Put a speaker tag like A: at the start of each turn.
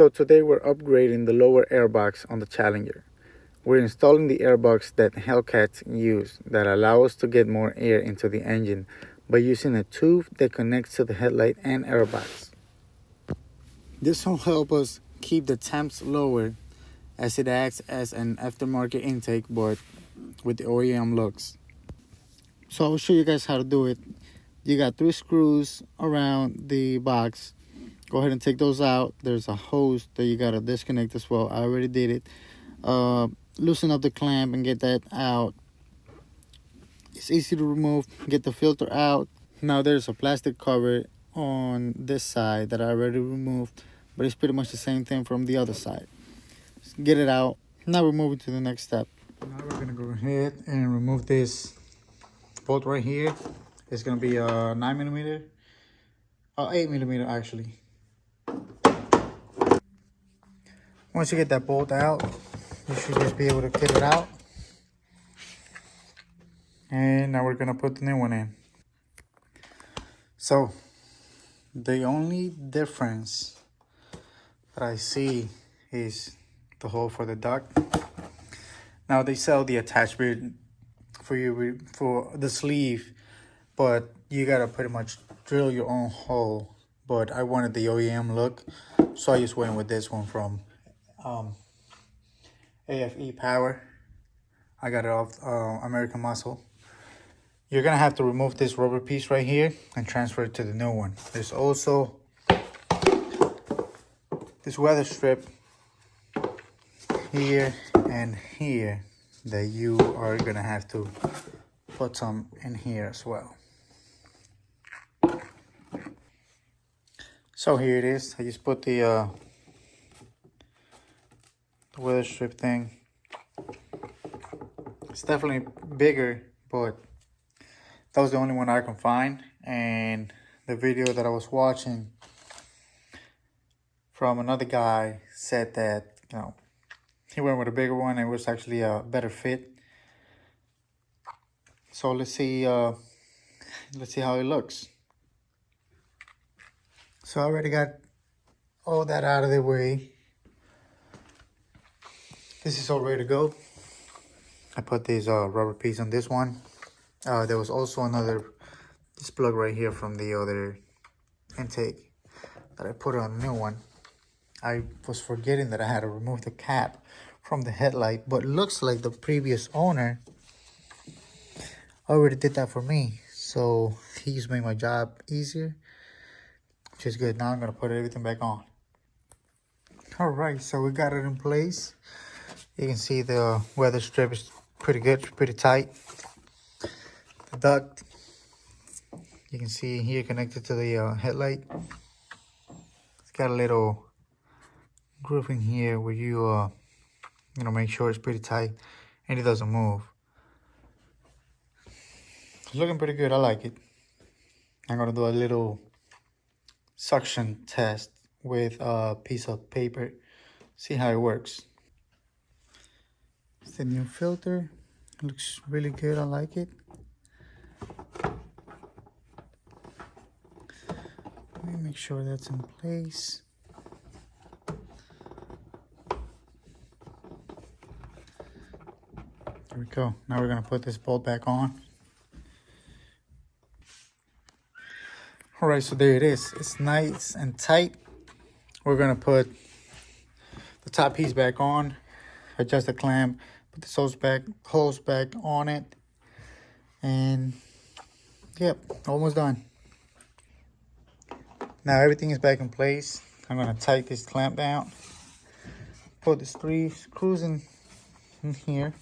A: So today we're upgrading the lower airbox on the Challenger. We're installing the airbox that Hellcats use that allow us to get more air into the engine by using a tube that connects to the headlight and airbox. This will help us keep the temps lower as it acts as an aftermarket intake but with the OEM looks. So I'll show you guys how to do it. You got 3 screws around the box. Go ahead and take those out. There's a hose that you gotta disconnect as well. I already did it. Loosen up the clamp and get that out. It's easy to remove. Get the filter out. Now there's a plastic cover on this side that I already removed, but it's pretty much the same thing from the other side. Just get it out. Now we're moving to the next step. Now we're gonna go ahead and remove this bolt right here. It's gonna be a 9mm, 8mm actually. Once you get that bolt out, you should just be able to get it out. And now we're gonna put the new one in. So the only difference that I see is the hole for the duct. Now they sell the attachment for you for the sleeve, but you gotta pretty much drill your own hole. But I wanted the OEM look, so I just went with this one from AFE Power. I got it off American Muscle. You're gonna have to remove this rubber piece right here and transfer it to the new one. There's also this weather strip here and here that you are gonna have to put some in here as well. So here it is. I just put the weather strip thing. It's definitely bigger, but that was the only one I can find. And the video that I was watching from another guy said that, you know, he went with a bigger one and it was actually a better fit. So let's see how it looks. So I already got all that out of the way. This is all ready to go. I put this rubber piece on this one. There was also this plug right here from the other intake that I put on the new one. I was forgetting that I had to remove the cap from the headlight, but looks like the previous owner already did that for me. So he just made my job easier, which is good. Now I'm gonna put everything back on. All right, so we got it in place. You can see the weather strip is pretty good, pretty tight. The duct, you can see here connected to the headlight. It's got a little groove in here where you make sure it's pretty tight and it doesn't move. It's looking pretty good. I like it. I'm gonna do a little suction test with a piece of paper, see how it works. It's the new filter. It looks really good. I like it. Let me make sure that's in place. There we go. Now we're gonna put this bolt back on. All right, so there it is. It's nice and tight. We're gonna put the top piece back on, adjust the clamp, put the hose back on it, and yep, almost done. Now everything is back in place. I'm gonna tighten this clamp down, put these 3 screws in here.